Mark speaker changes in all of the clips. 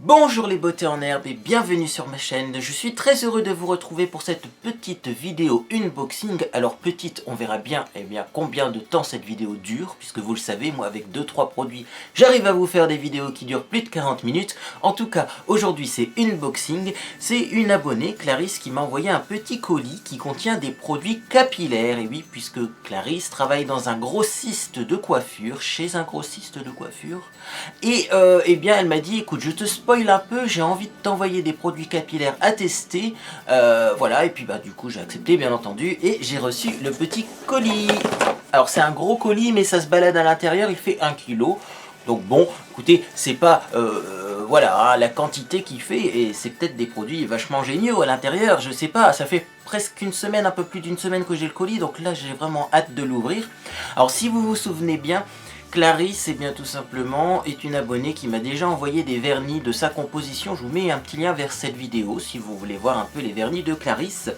Speaker 1: Bonjour les beautés en herbe et bienvenue sur ma chaîne. Je suis très heureux de vous retrouver pour cette petite vidéo unboxing. Alors petite, on verra bien, combien de temps cette vidéo dure, puisque vous le savez, moi avec 2-3 produits, j'arrive à vous faire des vidéos qui durent plus de 40 minutes. En tout cas, aujourd'hui c'est unboxing. C'est une abonnée, Clarisse, qui m'a envoyé un petit colis qui contient des produits capillaires. Et oui, puisque Clarisse travaille dans un grossiste de coiffure, chez un grossiste de coiffure. Et elle m'a dit, écoute, je te spoil un peu, j'ai envie de t'envoyer des produits capillaires à tester, voilà, et puis du coup j'ai accepté bien entendu, et j'ai reçu le petit colis. Alors c'est un gros colis, mais ça se balade à l'intérieur, il fait 1 kg, donc bon, écoutez, c'est pas, voilà, la quantité qu'il fait, et c'est peut-être des produits vachement géniaux à l'intérieur, je sais pas, ça fait presque une semaine, un peu plus d'une semaine que j'ai le colis, donc là j'ai vraiment hâte de l'ouvrir. Alors si vous vous souvenez bien, Clarisse, bien tout simplement, est une abonnée qui m'a déjà envoyé des vernis de sa composition. Je vous mets un petit lien vers cette vidéo si vous voulez voir un peu les vernis de Clarisse.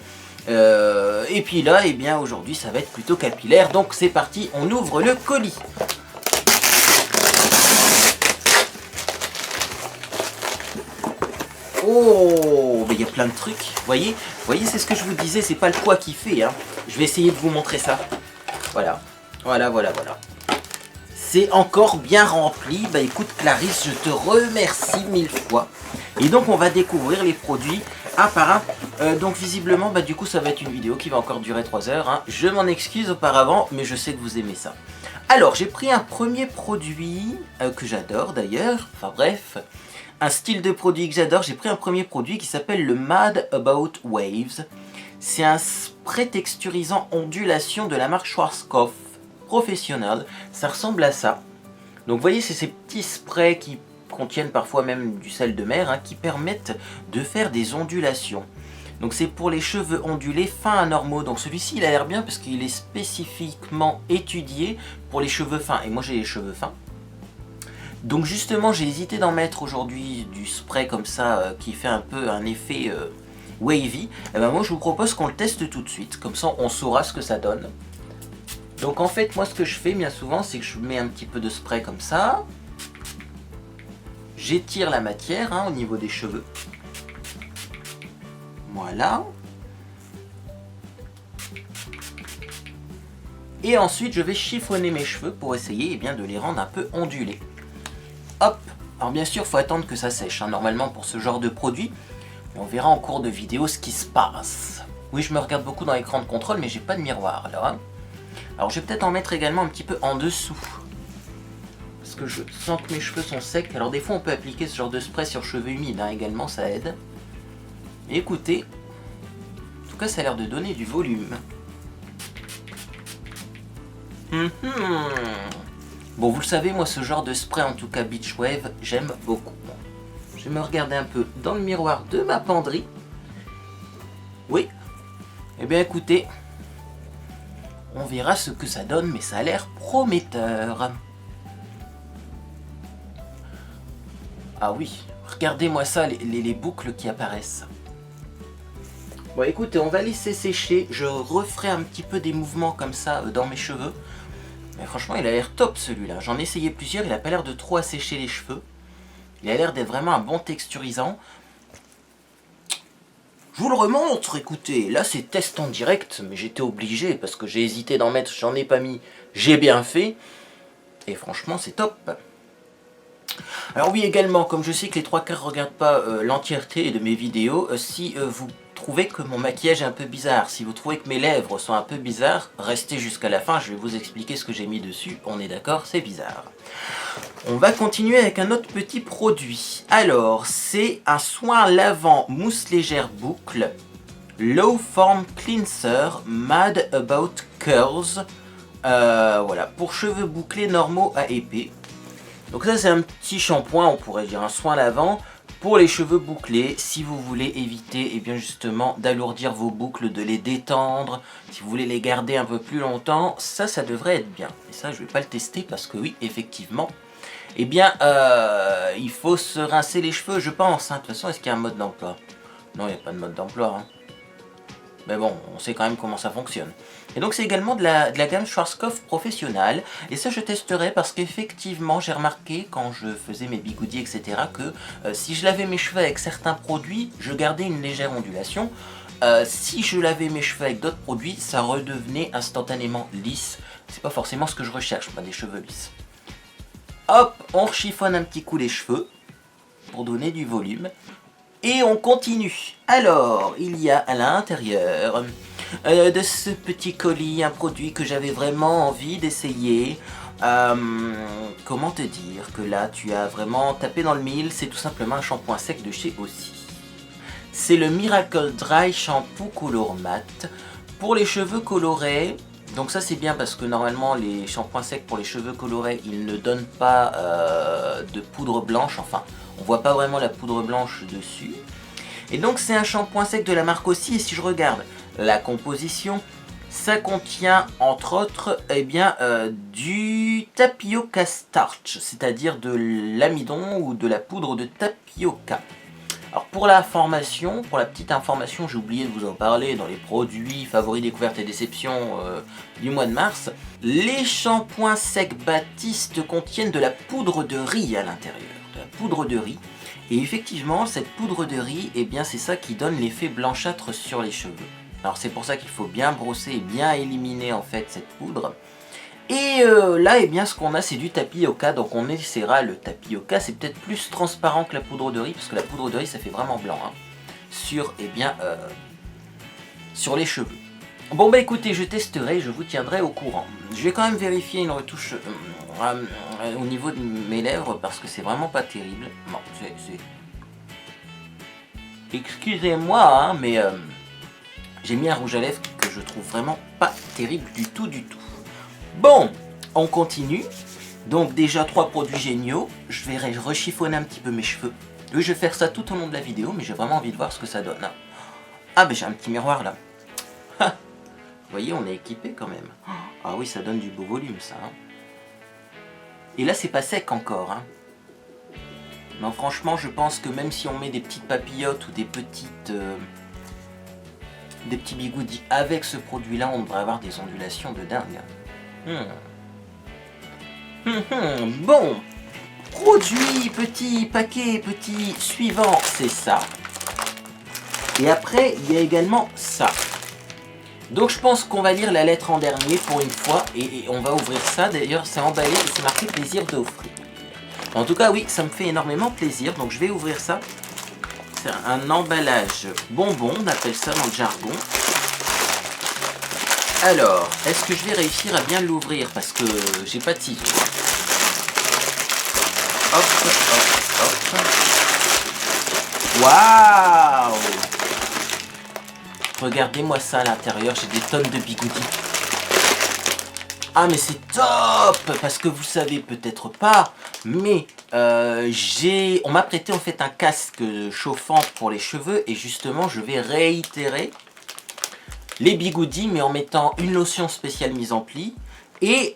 Speaker 1: Et puis là, aujourd'hui, ça va être plutôt capillaire. Donc c'est parti, on ouvre le colis. Oh, mais il y a plein de trucs. Vous voyez, c'est ce que je vous disais, c'est pas le poids qui fait. Hein. Je vais essayer de vous montrer ça. Voilà. C'est encore bien rempli. Écoute Clarisse, je te remercie 1000 fois. Et donc on va découvrir les produits un par un. Donc visiblement, du coup ça va être une vidéo qui va encore durer 3 heures. Hein. Je m'en excuse auparavant, mais je sais que vous aimez ça. Alors j'ai pris un premier produit que j'adore d'ailleurs. Enfin bref, un style de produit que j'adore. J'ai pris un premier produit qui s'appelle le Mad About Waves. C'est un spray texturisant ondulation de la marque Schwarzkopf professionnel, ça ressemble à ça. Donc vous voyez, c'est ces petits sprays qui contiennent parfois même du sel de mer, qui permettent de faire des ondulations. Donc c'est pour les cheveux ondulés fins à normaux. Donc celui-ci il a l'air bien parce qu'il est spécifiquement étudié pour les cheveux fins. Et moi j'ai les cheveux fins. Donc justement j'ai hésité d'en mettre aujourd'hui du spray comme ça qui fait un peu un effet wavy. Et moi je vous propose qu'on le teste tout de suite. Comme ça on saura ce que ça donne. Donc en fait, moi ce que je fais bien souvent, c'est que je mets un petit peu de spray comme ça. J'étire la matière au niveau des cheveux. Voilà. Et ensuite, je vais chiffonner mes cheveux pour essayer de les rendre un peu ondulés. Hop. Alors bien sûr, il faut attendre que ça sèche, normalement pour ce genre de produit. On verra en cours de vidéo ce qui se passe. Oui, je me regarde beaucoup dans l'écran de contrôle, mais j'ai pas de miroir alors. Alors je vais peut-être en mettre également un petit peu en dessous. Parce que je sens que mes cheveux sont secs. Alors des fois on peut appliquer ce genre de spray sur cheveux humides également, ça aide. Et écoutez, en tout cas ça a l'air de donner du volume. Bon, vous le savez, moi ce genre de spray, en tout cas Beach Wave, j'aime beaucoup. Je vais me regarder un peu dans le miroir de ma penderie. Oui. Écoutez, on verra ce que ça donne, mais ça a l'air prometteur. Ah oui, regardez-moi ça, les boucles qui apparaissent. Bon écoutez, on va laisser sécher. Je referai un petit peu des mouvements comme ça dans mes cheveux. Mais franchement, il a l'air top celui-là. J'en ai essayé plusieurs, il n'a pas l'air de trop assécher les cheveux. Il a l'air d'être vraiment un bon texturisant. Je vous le remontre, écoutez, là c'est test en direct, mais j'étais obligé parce que j'ai hésité d'en mettre, j'en ai pas mis, j'ai bien fait, et franchement c'est top. Alors oui également, comme je sais que les 3/4 ne regardent pas l'entièreté de mes vidéos, si vous trouvez que mon maquillage est un peu bizarre, si vous trouvez que mes lèvres sont un peu bizarres, restez jusqu'à la fin, je vais vous expliquer ce que j'ai mis dessus, on est d'accord, c'est bizarre. On va continuer avec un autre petit produit. Alors, c'est un soin lavant mousse légère boucle Low Form Cleanser Mad About Curls. Voilà, pour cheveux bouclés normaux à épais. Donc ça c'est un petit shampoing, on pourrait dire un soin lavant pour les cheveux bouclés. Si vous voulez éviter justement d'alourdir vos boucles, de les détendre, si vous voulez les garder un peu plus longtemps, ça devrait être bien. Et ça je vais pas le tester parce que oui, effectivement, il faut se rincer les cheveux, je pense. De toute façon, est-ce qu'il y a un mode d'emploi? Non, il n'y a pas de mode d'emploi. Mais bon, on sait quand même comment ça fonctionne. Et donc c'est également de la gamme Schwarzkopf Professionnal. Et ça je testerai parce qu'effectivement j'ai remarqué quand je faisais mes bigoudis etc. que si je lavais mes cheveux avec certains produits, je gardais une légère ondulation. Si je lavais mes cheveux avec d'autres produits, ça redevenait instantanément lisse. C'est pas forcément ce que je recherche, pas des cheveux lisses. Hop, on chiffonne un petit coup les cheveux pour donner du volume. Et on continue. Alors, il y a à l'intérieur de ce petit colis un produit que j'avais vraiment envie d'essayer. Comment te dire que là, tu as vraiment tapé dans le mille. C'est tout simplement un shampoing sec de chez Aussie. C'est le Miracle Dry Shampoo Color Matte pour les cheveux colorés. Donc ça c'est bien parce que normalement les shampoings secs pour les cheveux colorés, ils ne donnent pas de poudre blanche, enfin on voit pas vraiment la poudre blanche dessus. Et donc c'est un shampoing sec de la marque Aussie, et si je regarde la composition, ça contient entre autres du tapioca starch, c'est-à-dire de l'amidon ou de la poudre de tapioca. Alors pour la formation, pour la petite information, j'ai oublié de vous en parler dans les produits favoris découvertes et déceptions du mois de mars. Les shampoings secs Baptiste contiennent de la poudre de riz à l'intérieur, de la poudre de riz. Et effectivement, cette poudre de riz, eh bien c'est ça qui donne l'effet blanchâtre sur les cheveux. Alors c'est pour ça qu'il faut bien brosser et bien éliminer en fait cette poudre. Et là, eh bien, ce qu'on a, c'est du tapioca, donc on essaiera le tapioca. C'est peut-être plus transparent que la poudre de riz, parce que la poudre de riz, ça fait vraiment blanc, hein, sur les cheveux. Bon, bah écoutez, je testerai, je vous tiendrai au courant. Je vais quand même vérifier une retouche au niveau de mes lèvres, parce que c'est vraiment pas terrible. Non, c'est... Excusez-moi, hein, mais j'ai mis un rouge à lèvres que je trouve vraiment pas terrible du tout, du tout. Bon, on continue. Donc déjà 3 produits géniaux. Je vais rechiffonner un petit peu mes cheveux. Oui, je vais faire ça tout au long de la vidéo, mais j'ai vraiment envie de voir ce que ça donne. Ah, ben j'ai un petit miroir là. Vous voyez, on est équipé quand même. Ah oui, ça donne du beau volume ça. Hein. Et là, c'est pas sec encore. Hein. Non, franchement, je pense que même si on met des petites papillotes ou des petits bigoudis avec ce produit-là, on devrait avoir des ondulations de dingue. Bon, produit, petit paquet, petit suivant, c'est ça. Et après, il y a également ça. Donc je pense qu'on va lire la lettre en dernier pour une fois. Et on va ouvrir ça. D'ailleurs, c'est emballé et c'est marqué plaisir d'offrir. En tout cas, oui, ça me fait énormément plaisir. Donc je vais ouvrir ça. C'est un emballage bonbon, on appelle ça dans le jargon. Alors, est-ce que je vais réussir à bien l'ouvrir parce que j'ai pas de ciseaux. Hop, hop, hop. Waouh! Regardez-moi ça à l'intérieur, j'ai des tonnes de bigoudis. Ah mais c'est top! Parce que vous savez peut-être pas, mais on m'a prêté en fait un casque chauffant pour les cheveux et justement je vais réitérer les bigoudis mais en mettant une lotion spéciale mise en pli et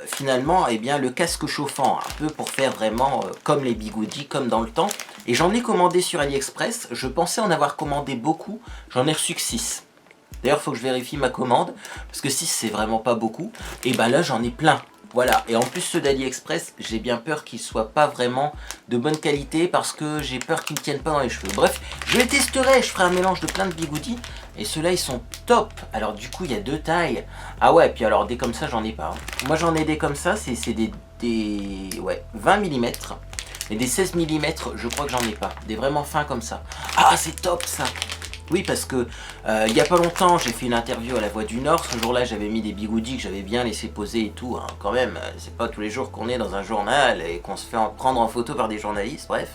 Speaker 1: finalement eh bien, le casque chauffant un peu pour faire vraiment comme les bigoudis, comme dans le temps. Et j'en ai commandé sur AliExpress, je pensais en avoir commandé beaucoup, j'en ai reçu que 6. D'ailleurs il faut que je vérifie ma commande parce que 6 c'est vraiment pas beaucoup. Et ben là j'en ai plein. Voilà, et en plus ceux d'AliExpress, j'ai bien peur qu'ils soient pas vraiment de bonne qualité parce que j'ai peur qu'ils ne tiennent pas dans les cheveux. Bref, je les testerai, je ferai un mélange de plein de bigoudis et ceux-là ils sont top. Alors du coup il y a 2 tailles. Ah ouais, puis alors des comme ça j'en ai pas. Hein. Moi j'en ai des comme ça, c'est des 20 mm et des 16 mm, je crois que j'en ai pas. Des vraiment fins comme ça. Ah c'est top ça. Oui, parce que il y a pas longtemps, j'ai fait une interview à La Voix du Nord. Ce jour-là, j'avais mis des bigoudis que j'avais bien laissé poser et tout. Hein. Quand même, c'est pas tous les jours qu'on est dans un journal et qu'on se fait prendre en photo par des journalistes, bref.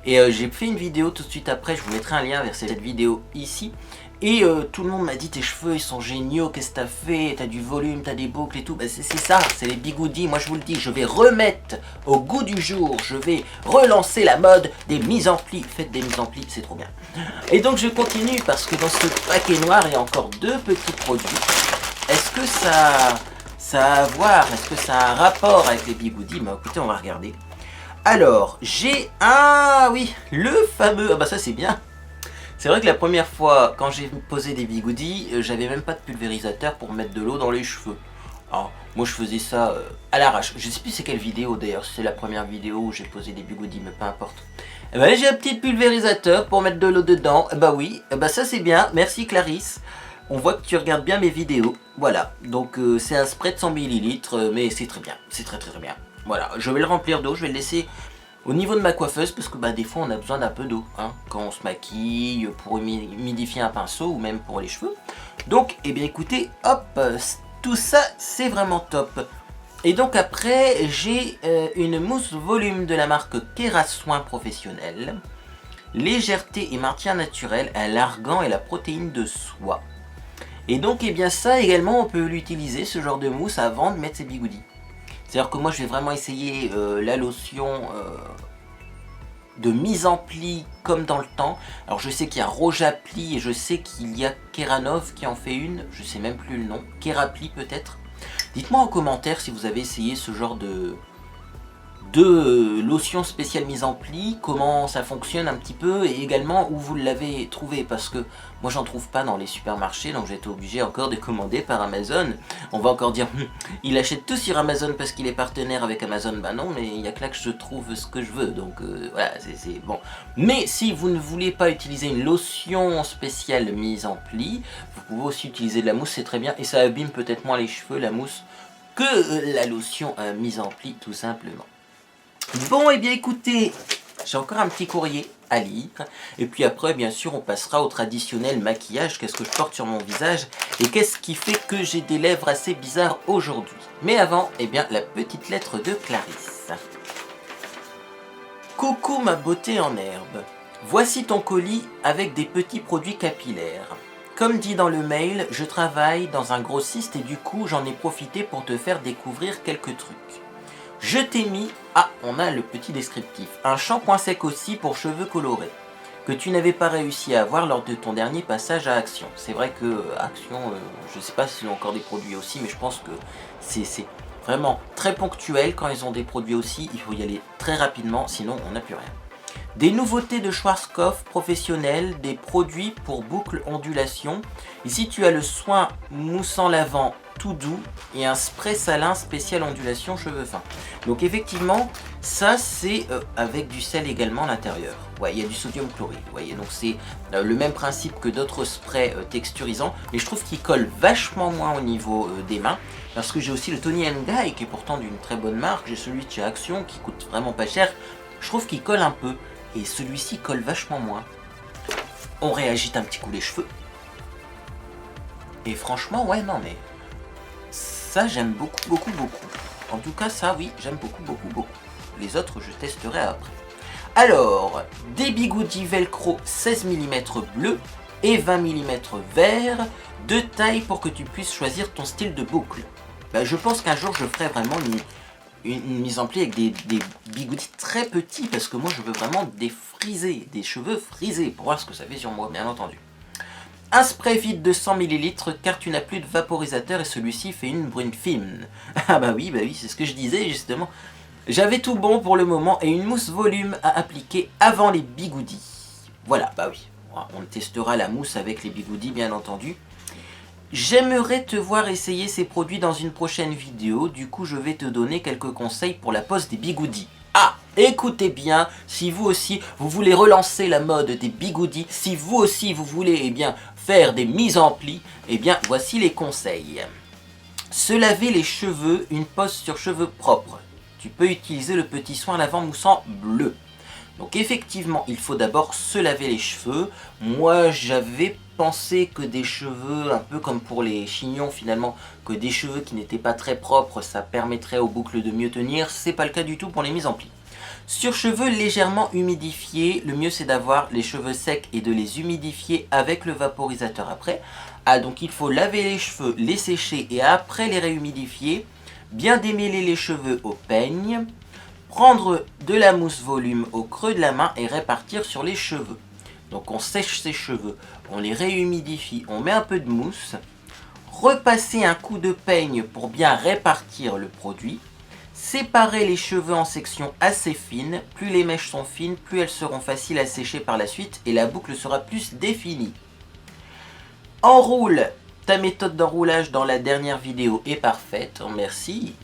Speaker 1: Et j'ai fait une vidéo tout de suite après, je vous mettrai un lien vers cette vidéo ici. Et tout le monde m'a dit tes cheveux ils sont géniaux, qu'est-ce que t'as fait, t'as du volume, t'as des boucles et tout. Bah, c'est ça, c'est les bigoudis. Moi je vous le dis, je vais remettre au goût du jour, je vais relancer la mode des mises en pli. Faites des mises en pli, c'est trop bien. Et donc je continue parce que dans ce paquet noir il y a encore 2 petits produits. Est-ce que ça a à voir, est-ce que ça a un rapport avec les bigoudis? Bah écoutez, on va regarder. Alors, j'ai le fameux, ah bah ça c'est bien. C'est vrai que la première fois, quand j'ai posé des bigoudis, j'avais même pas de pulvérisateur pour mettre de l'eau dans les cheveux. Alors, moi je faisais ça à l'arrache. Je sais plus c'est quelle vidéo d'ailleurs, si c'est la première vidéo où j'ai posé des bigoudis, mais peu importe. Et ben j'ai un petit pulvérisateur pour mettre de l'eau dedans. Bah oui, bah ça c'est bien, merci Clarisse. On voit que tu regardes bien mes vidéos. Voilà, donc c'est un spray de 100 ml, mais c'est très bien, c'est très bien. Voilà, je vais le remplir d'eau, je vais le laisser au niveau de ma coiffeuse, parce que bah, des fois on a besoin d'un peu d'eau, hein, quand on se maquille, pour humidifier un pinceau ou même pour les cheveux. Donc, eh bien écoutez, hop, tout ça c'est vraiment top. Et donc après, j'ai une mousse volume de la marque Kerasoin Professionnel. Légèreté et maintien naturel à l'argan et la protéine de soie. Et donc, eh bien ça également, on peut l'utiliser, ce genre de mousse, avant de mettre ses bigoudis. C'est-à-dire que moi, je vais vraiment essayer la lotion de mise en pli comme dans le temps. Alors, je sais qu'il y a Rojapli et je sais qu'il y a Keranov qui en fait une. Je sais même plus le nom. Kerapli peut-être. Dites-moi en commentaire si vous avez essayé ce genre de lotion spéciale mise en pli, comment ça fonctionne un petit peu et également où vous l'avez trouvé, parce que moi j'en trouve pas dans les supermarchés, donc j'ai été obligé encore de commander par Amazon. On va encore dire il achète tout sur Amazon parce qu'il est partenaire avec Amazon. Bah non, mais il y a que là que je trouve ce que je veux, donc voilà, c'est bon. Mais si vous ne voulez pas utiliser une lotion spéciale mise en pli, vous pouvez aussi utiliser de la mousse, c'est très bien, et ça abîme peut-être moins les cheveux, la mousse, que la lotion mise en pli tout simplement. Bon, et bien écoutez, j'ai encore un petit courrier à lire. Et puis après, bien sûr, on passera au traditionnel maquillage. Qu'est-ce que je porte sur mon visage? Et qu'est-ce qui fait que j'ai des lèvres assez bizarres aujourd'hui? Mais avant, eh bien, la petite lettre de Clarisse. Coucou ma beauté en herbe. Voici ton colis avec des petits produits capillaires. Comme dit dans le mail, je travaille dans un grossiste et du coup, j'en ai profité pour te faire découvrir quelques trucs. Je t'ai mis, on a le petit descriptif, un shampoing sec aussi pour cheveux colorés, que tu n'avais pas réussi à avoir lors de ton dernier passage à Action. C'est vrai que Action, je ne sais pas s'ils ont encore des produits aussi, mais je pense que c'est vraiment très ponctuel. Quand ils ont des produits aussi, il faut y aller très rapidement, sinon on n'a plus rien. Des nouveautés de Schwarzkopf professionnel, des produits pour boucles ondulation. Ici tu as le soin moussant lavant tout doux et un spray salin spécial ondulation cheveux fins. Donc effectivement, ça c'est avec du sel également à l'intérieur. Ouais, il y a du sodium chloride, vous voyez, donc c'est le même principe que d'autres sprays texturisants, mais je trouve qu'il colle vachement moins au niveau des mains, parce que j'ai aussi le Tony & Guy qui est pourtant d'une très bonne marque, j'ai celui de chez Action qui coûte vraiment pas cher, je trouve qu'il colle un peu, et celui-ci colle vachement moins. On réagite un petit coup les cheveux, et franchement, ouais, non mais... ça j'aime beaucoup. En tout cas ça oui j'aime beaucoup. Les autres je testerai après. Alors, des bigoudis velcro 16 mm bleu et 20 mm vert, de taille pour que tu puisses choisir ton style de boucle. Ben, je pense qu'un jour je ferai vraiment une mise en pli avec des bigoudis très petits, parce que moi je veux vraiment des cheveux frisés pour voir ce que ça fait sur moi, bien entendu. Un spray vide de 100 ml car tu n'as plus de vaporisateur et celui-ci fait une brune fine. Ah bah oui, c'est ce que je disais justement. J'avais tout bon pour le moment et une mousse volume à appliquer avant les bigoudis. Voilà, bah oui, on testera la mousse avec les bigoudis bien entendu. J'aimerais te voir essayer ces produits dans une prochaine vidéo, du coup je vais te donner quelques conseils pour la pose des bigoudis. Ah, écoutez bien, si vous aussi vous voulez relancer la mode des bigoudis, si vous aussi vous voulez faire des mises en pli, voici les conseils. Se laver les cheveux, une pose sur cheveux propres. Tu peux utiliser le petit soin lavant moussant bleu. Donc effectivement, il faut d'abord se laver les cheveux. Moi, j'avais pensé que des cheveux, un peu comme pour les chignons finalement, que des cheveux qui n'étaient pas très propres, ça permettrait aux boucles de mieux tenir. C'est pas le cas du tout pour les mises en pli. Sur cheveux légèrement humidifiés, le mieux c'est d'avoir les cheveux secs et de les humidifier avec le vaporisateur après. Ah, donc il faut laver les cheveux, les sécher et après les réhumidifier. Bien démêler les cheveux au peigne. Prendre de la mousse volume au creux de la main et répartir sur les cheveux. Donc on sèche ses cheveux, on les réhumidifie, on met un peu de mousse. Repasser un coup de peigne pour bien répartir le produit. Séparer les cheveux en sections assez fines. Plus les mèches sont fines, plus elles seront faciles à sécher par la suite et la boucle sera plus définie. Enroule. Ta méthode d'enroulage dans la dernière vidéo est parfaite, merci.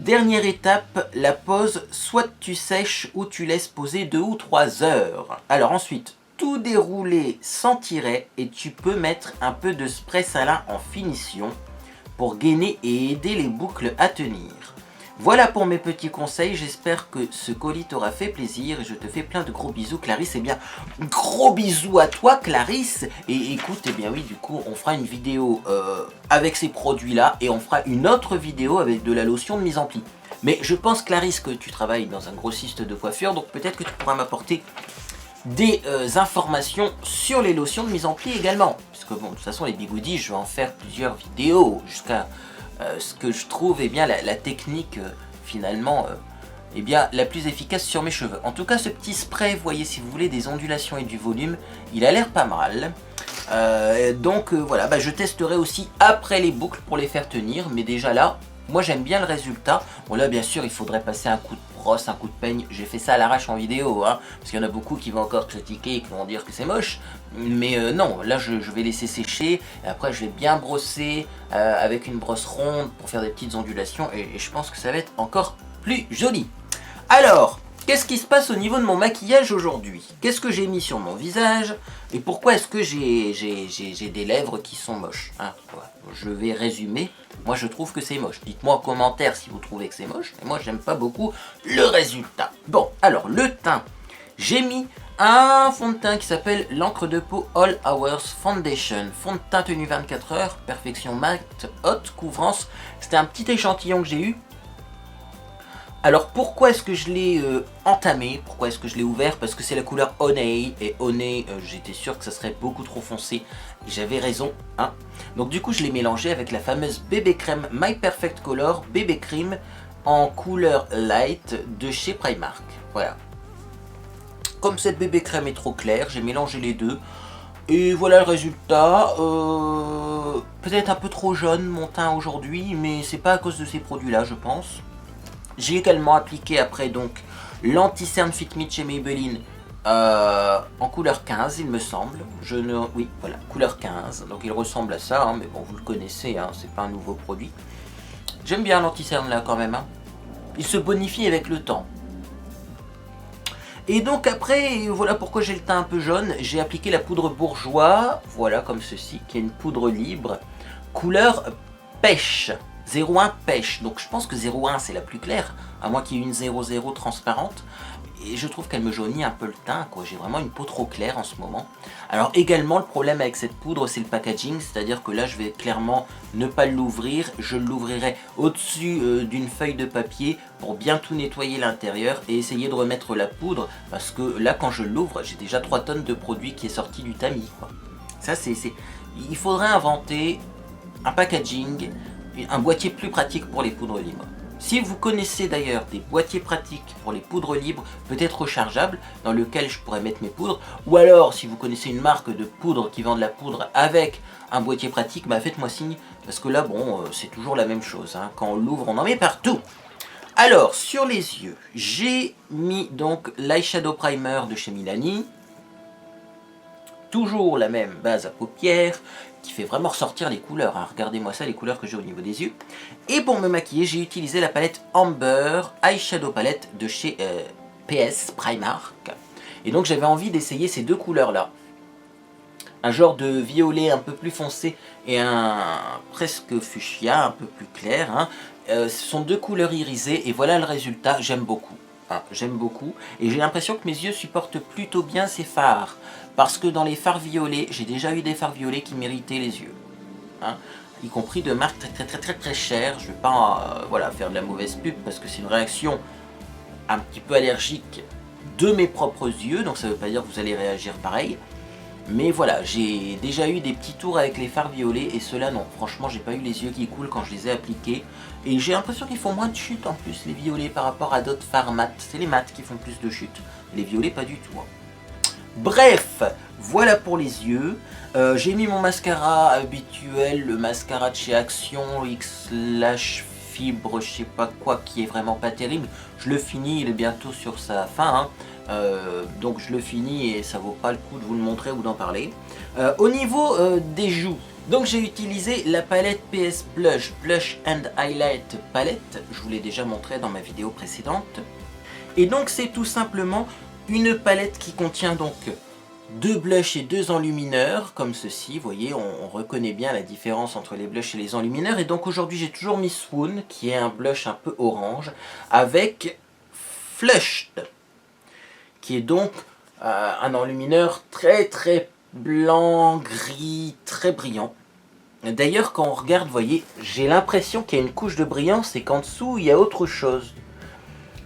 Speaker 1: Dernière étape, la pose, soit tu sèches ou tu laisses poser 2 ou 3 heures. Alors ensuite, tout dérouler sans tirer et tu peux mettre un peu de spray salin en finition pour gainer et aider les boucles à tenir. Voilà pour mes petits conseils, j'espère que ce colis t'aura fait plaisir et je te fais plein de gros bisous Clarisse. Eh bien, gros bisous à toi Clarisse. Et écoute, eh bien oui, du coup, on fera une vidéo avec ces produits-là et on fera une autre vidéo avec de la lotion de mise en pli. Mais je pense Clarisse que tu travailles dans un grossiste de coiffure, donc peut-être que tu pourras m'apporter des informations sur les lotions de mise en pli également. Parce que bon, de toute façon, les bigoudis, je vais en faire plusieurs vidéos jusqu'à... ce que je trouve bien la technique finalement eh bien, la plus efficace sur mes cheveux. En tout cas ce petit spray, vous voyez si vous voulez des ondulations et du volume, il a l'air pas mal. Donc voilà, je testerai aussi après les boucles pour les faire tenir, mais déjà là, moi j'aime bien le résultat. Bon là bien sûr il faudrait passer un coup de brosse, un coup de peigne, j'ai fait ça à l'arrache en vidéo, hein, parce qu'il y en a beaucoup qui vont encore critiquer et qui vont dire que c'est moche, mais non, là je vais laisser sécher, et après je vais bien brosser avec une brosse ronde pour faire des petites ondulations, et je pense que ça va être encore plus joli. Alors, qu'est-ce qui se passe au niveau de mon maquillage aujourd'hui? Qu'est-ce que j'ai mis sur mon visage? Et pourquoi est-ce que j'ai des lèvres qui sont moches, hein? Voilà. Je vais résumer. Moi, je trouve que c'est moche. Dites-moi en commentaire si vous trouvez que c'est moche. Et moi, j'aime pas beaucoup le résultat. Bon, alors, le teint. J'ai mis un fond de teint qui s'appelle l'encre de peau All Hours Foundation. Fond de teint tenu 24 heures. Perfection mat, haute couvrance. C'était un petit échantillon que j'ai eu. Alors pourquoi est-ce que je l'ai entamé? Pourquoi est-ce que je l'ai ouvert? Parce que c'est la couleur Honey, et Honey, j'étais sûr que ça serait beaucoup trop foncé, et j'avais raison, hein. Donc du coup je l'ai mélangé avec la fameuse bébé crème My Perfect Color bébé crème en couleur light de chez Primark, voilà. Comme cette bébé crème est trop claire, j'ai mélangé les deux, et voilà le résultat. Peut-être un peu trop jaune mon teint aujourd'hui, mais c'est pas à cause de ces produits là je pense. J'ai également appliqué après donc l'anti-cerne Fit Me chez Maybelline en couleur 15 il me semble. Oui voilà, couleur 15, donc il ressemble à ça, hein, mais bon vous le connaissez, hein, c'est pas un nouveau produit. J'aime bien l'anti-cerne là quand même, hein. Il se bonifie avec le temps. Et donc après, voilà pourquoi j'ai le teint un peu jaune, j'ai appliqué la poudre bourgeois, voilà comme ceci, qui est une poudre libre, couleur pêche. 01 pêche, donc je pense que 01 c'est la plus claire, à moins qu'il y ait une 00 transparente, et je trouve qu'elle me jaunit un peu le teint, quoi. J'ai vraiment une peau trop claire en ce moment. Alors également le problème avec cette poudre c'est le packaging, c'est-à-dire que là je vais clairement ne pas l'ouvrir, je l'ouvrirai au-dessus d'une feuille de papier pour bien tout nettoyer l'intérieur et essayer de remettre la poudre, parce que là quand je l'ouvre j'ai déjà 3 tonnes de produits qui est sorti du tamis, quoi. Ça il faudrait inventer un packaging, un boîtier plus pratique pour les poudres libres. Si vous connaissez d'ailleurs des boîtiers pratiques pour les poudres libres, peut-être rechargeables, dans lequel je pourrais mettre mes poudres, ou alors si vous connaissez une marque de poudre qui vend de la poudre avec un boîtier pratique, faites-moi signe, parce que là bon, c'est toujours la même chose, hein. Quand on l'ouvre on en met partout. Alors sur les yeux, j'ai mis donc l'eyeshadow primer de chez Milani, toujours la même base à paupières, qui fait vraiment ressortir les couleurs, hein. Regardez-moi ça, les couleurs que j'ai au niveau des yeux. Et pour me maquiller, j'ai utilisé la palette Amber Eyeshadow Palette de chez PS Primark. Et donc j'avais envie d'essayer ces deux couleurs-là. Un genre de violet un peu plus foncé et un presque fuchsia, un peu plus clair, hein. Ce sont deux couleurs irisées et voilà le résultat, j'aime beaucoup. Hein, j'aime beaucoup et j'ai l'impression que mes yeux supportent plutôt bien ces fards. Parce que dans les fards violets, j'ai déjà eu des fards violets qui méritaient les yeux, hein, y compris de marques très chères. Je ne vais pas voilà, faire de la mauvaise pub parce que c'est une réaction un petit peu allergique de mes propres yeux, donc ça ne veut pas dire que vous allez réagir pareil. Mais voilà, j'ai déjà eu des petits tours avec les fards violets et ceux-là non, franchement j'ai pas eu les yeux qui coulent quand je les ai appliqués. Et j'ai l'impression qu'ils font moins de chute en plus les violets par rapport à d'autres fards mat. C'est les mats qui font plus de chute, les violets pas du tout, hein. Bref, voilà pour les yeux. J'ai mis mon mascara habituel, le mascara de chez Action X Lash fibre, je sais pas quoi, qui est vraiment pas terrible. Je le finis, il est bientôt sur sa fin, hein. Donc je le finis et ça vaut pas le coup de vous le montrer ou d'en parler. Au niveau des joues, donc j'ai utilisé la palette PS Blush, Blush and Highlight Palette, je vous l'ai déjà montré dans ma vidéo précédente. Et donc c'est tout simplement une palette qui contient donc 2 blushs et 2 enlumineurs, comme ceci, vous voyez, on reconnaît bien la différence entre les blushs et les enlumineurs. Et donc aujourd'hui j'ai toujours mis Swoon, qui est un blush un peu orange, avec Flushed, qui est donc un enlumineur très blanc, gris, très brillant. D'ailleurs quand on regarde, vous voyez, j'ai l'impression qu'il y a une couche de brillance et qu'en dessous il y a autre chose.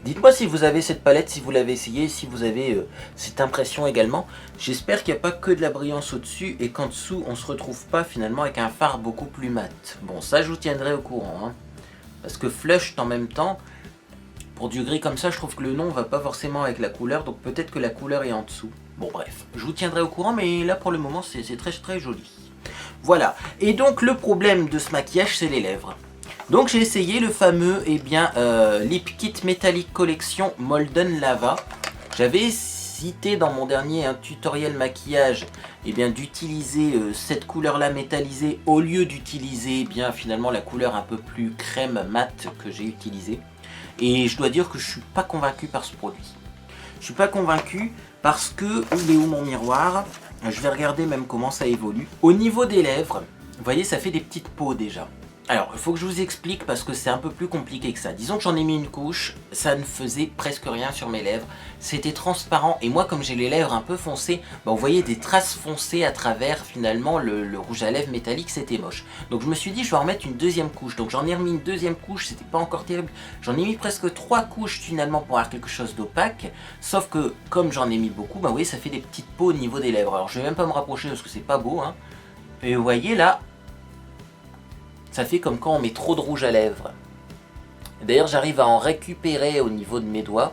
Speaker 1: Dites-moi si vous avez cette palette, si vous l'avez essayé, si vous avez cette impression également. J'espère qu'il n'y a pas que de la brillance au-dessus et qu'en dessous on ne se retrouve pas finalement avec un fard beaucoup plus mat. Bon, ça je vous tiendrai au courant, hein. Parce que Flushed en même temps, pour du gris comme ça, je trouve que le nom va pas forcément avec la couleur, donc peut-être que la couleur est en dessous. Bon bref, je vous tiendrai au courant, mais là pour le moment c'est très joli. Voilà, et donc le problème de ce maquillage c'est les lèvres. Donc j'ai essayé le fameux Lip Kit Metallic Collection Molden Lava. J'avais cité dans mon dernier tutoriel maquillage d'utiliser cette couleur là métallisée au lieu d'utiliser finalement la couleur un peu plus crème mat que j'ai utilisée. Et je dois dire que je suis pas convaincu par ce produit. Je suis pas convaincu parce que, il est où mon miroir? Je vais regarder même comment ça évolue. Au niveau des lèvres, vous voyez ça fait des petites peaux déjà. Alors, il faut que je vous explique parce que c'est un peu plus compliqué que ça. Disons que j'en ai mis une couche, ça ne faisait presque rien sur mes lèvres. C'était transparent et moi, comme j'ai les lèvres un peu foncées, vous voyez des traces foncées à travers finalement le rouge à lèvres métallique, c'était moche. Donc je me suis dit, je vais en remettre une deuxième couche. Donc j'en ai remis une deuxième couche, c'était pas encore terrible. J'en ai mis presque 3 couches finalement pour avoir quelque chose d'opaque. Sauf que, comme j'en ai mis beaucoup, vous voyez, ça fait des petites peaux au niveau des lèvres. Alors je vais même pas me rapprocher parce que c'est pas beau, hein. Et vous voyez là, ça fait comme quand on met trop de rouge à lèvres. D'ailleurs, j'arrive à en récupérer au niveau de mes doigts.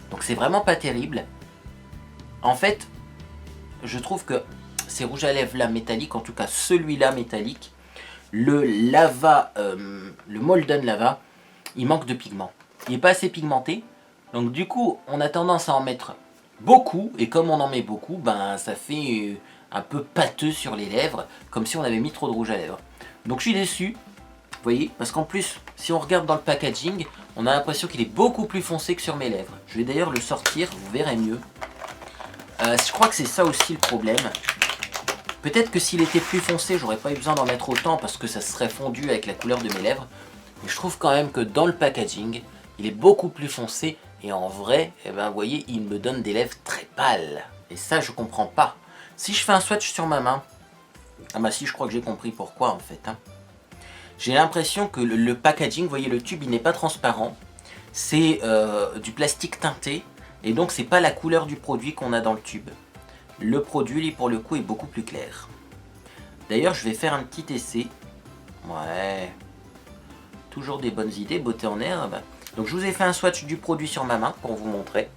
Speaker 1: Donc c'est vraiment pas terrible. En fait, je trouve que ces rouges à lèvres là métalliques, en tout cas celui-là métallique, le Molden Lava, il manque de pigment. Il n'est pas assez pigmenté. Donc du coup, on a tendance à en mettre beaucoup. Et comme on en met beaucoup, ça fait un peu pâteux sur les lèvres. Comme si on avait mis trop de rouge à lèvres. Donc je suis déçu, vous voyez, parce qu'en plus, si on regarde dans le packaging, on a l'impression qu'il est beaucoup plus foncé que sur mes lèvres. Je vais d'ailleurs le sortir, vous verrez mieux. Je crois que c'est ça aussi le problème. Peut-être que s'il était plus foncé, j'aurais pas eu besoin d'en mettre autant parce que ça serait fondu avec la couleur de mes lèvres. Mais je trouve quand même que dans le packaging, il est beaucoup plus foncé. Et en vrai, vous voyez, il me donne des lèvres très pâles. Et ça, je comprends pas. Si je fais un swatch sur ma main, si, je crois que j'ai compris pourquoi en fait, hein. J'ai l'impression que le packaging, vous voyez le tube il n'est pas transparent. C'est du plastique teinté. Et donc c'est pas la couleur du produit qu'on a dans le tube. Le produit lui pour le coup est beaucoup plus clair. D'ailleurs je vais faire un petit essai. Ouais. Toujours des bonnes idées, beauté en herbe. Donc je vous ai fait un swatch du produit sur ma main pour vous montrer.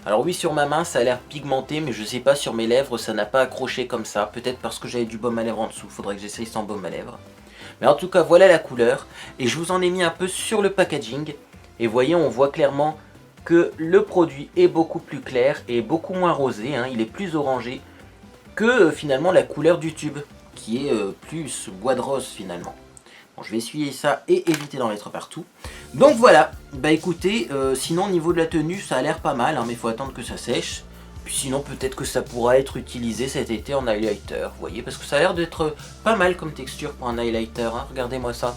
Speaker 1: Alors oui, sur ma main ça a l'air pigmenté, mais je sais pas, sur mes lèvres ça n'a pas accroché comme ça. Peut-être parce que j'avais du baume à lèvres en dessous, faudrait que j'essaye sans baume à lèvres. Mais en tout cas voilà la couleur, et je vous en ai mis un peu sur le packaging. Et voyez, on voit clairement que le produit est beaucoup plus clair et beaucoup moins rosé, hein. Il est plus orangé que finalement la couleur du tube, qui est plus bois de rose finalement. Bon, je vais essuyer ça et éviter d'en mettre partout. Donc voilà, écoutez, sinon au niveau de la tenue ça a l'air pas mal, hein, mais il faut attendre que ça sèche. Puis sinon peut-être que ça pourra être utilisé cet été en highlighter, vous voyez, parce que ça a l'air d'être pas mal comme texture pour un highlighter, hein, regardez-moi ça.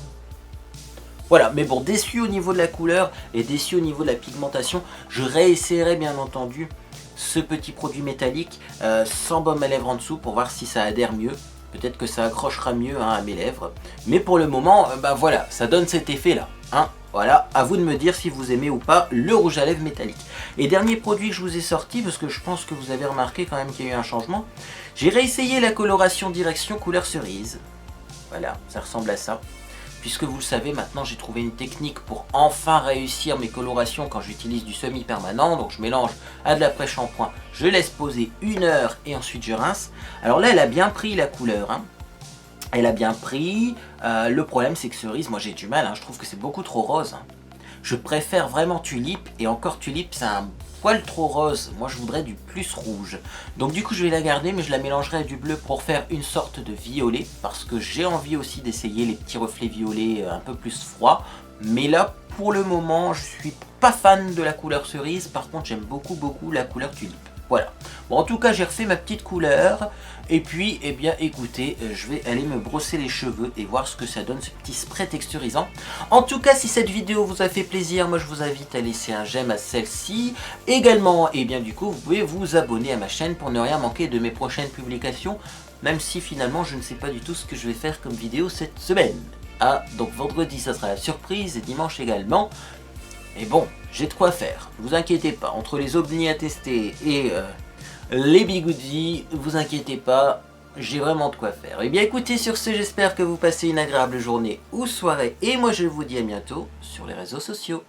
Speaker 1: Voilà, mais bon, déçu au niveau de la couleur et déçu au niveau de la pigmentation, je réessayerai bien entendu ce petit produit métallique sans baume à lèvres en dessous pour voir si ça adhère mieux. Peut-être que ça accrochera mieux, hein, à mes lèvres. Mais pour le moment, voilà, ça donne cet effet-là, hein. Voilà, à vous de me dire si vous aimez ou pas le rouge à lèvres métallique. Et dernier produit que je vous ai sorti, parce que je pense que vous avez remarqué quand même qu'il y a eu un changement, j'ai réessayé la coloration direction couleur cerise. Voilà, ça ressemble à ça. Puisque vous le savez, maintenant j'ai trouvé une technique pour enfin réussir mes colorations quand j'utilise du semi-permanent. Donc je mélange à de l'après-shampoing, je laisse poser 1 heure et ensuite je rince. Alors là elle a bien pris la couleur, hein. Elle a bien pris. Le problème c'est que cerise, moi j'ai du mal, hein, je trouve que c'est beaucoup trop rose. Hein. Je préfère vraiment tulipe, et encore tulipe c'est un poil trop rose. Moi je voudrais du plus rouge. Donc du coup je vais la garder, mais je la mélangerai à du bleu pour faire une sorte de violet. Parce que j'ai envie aussi d'essayer les petits reflets violets un peu plus froids. Mais là pour le moment je suis pas fan de la couleur cerise. Par contre j'aime beaucoup la couleur tulipe. Voilà. Bon, en tout cas, j'ai refait ma petite couleur. Et puis, eh bien, écoutez, je vais aller me brosser les cheveux et voir ce que ça donne, ce petit spray texturisant. En tout cas, si cette vidéo vous a fait plaisir, moi, je vous invite à laisser un j'aime à celle-ci. Également, eh bien, du coup, vous pouvez vous abonner à ma chaîne pour ne rien manquer de mes prochaines publications. Même si, finalement, je ne sais pas du tout ce que je vais faire comme vidéo cette semaine. Ah, donc vendredi, ça sera la surprise et dimanche également. Mais bon, j'ai de quoi faire, vous inquiétez pas, entre les ovnis à tester et les bigoudis, vous inquiétez pas, j'ai vraiment de quoi faire. Et bien écoutez, sur ce, j'espère que vous passez une agréable journée ou soirée, et moi je vous dis à bientôt sur les réseaux sociaux.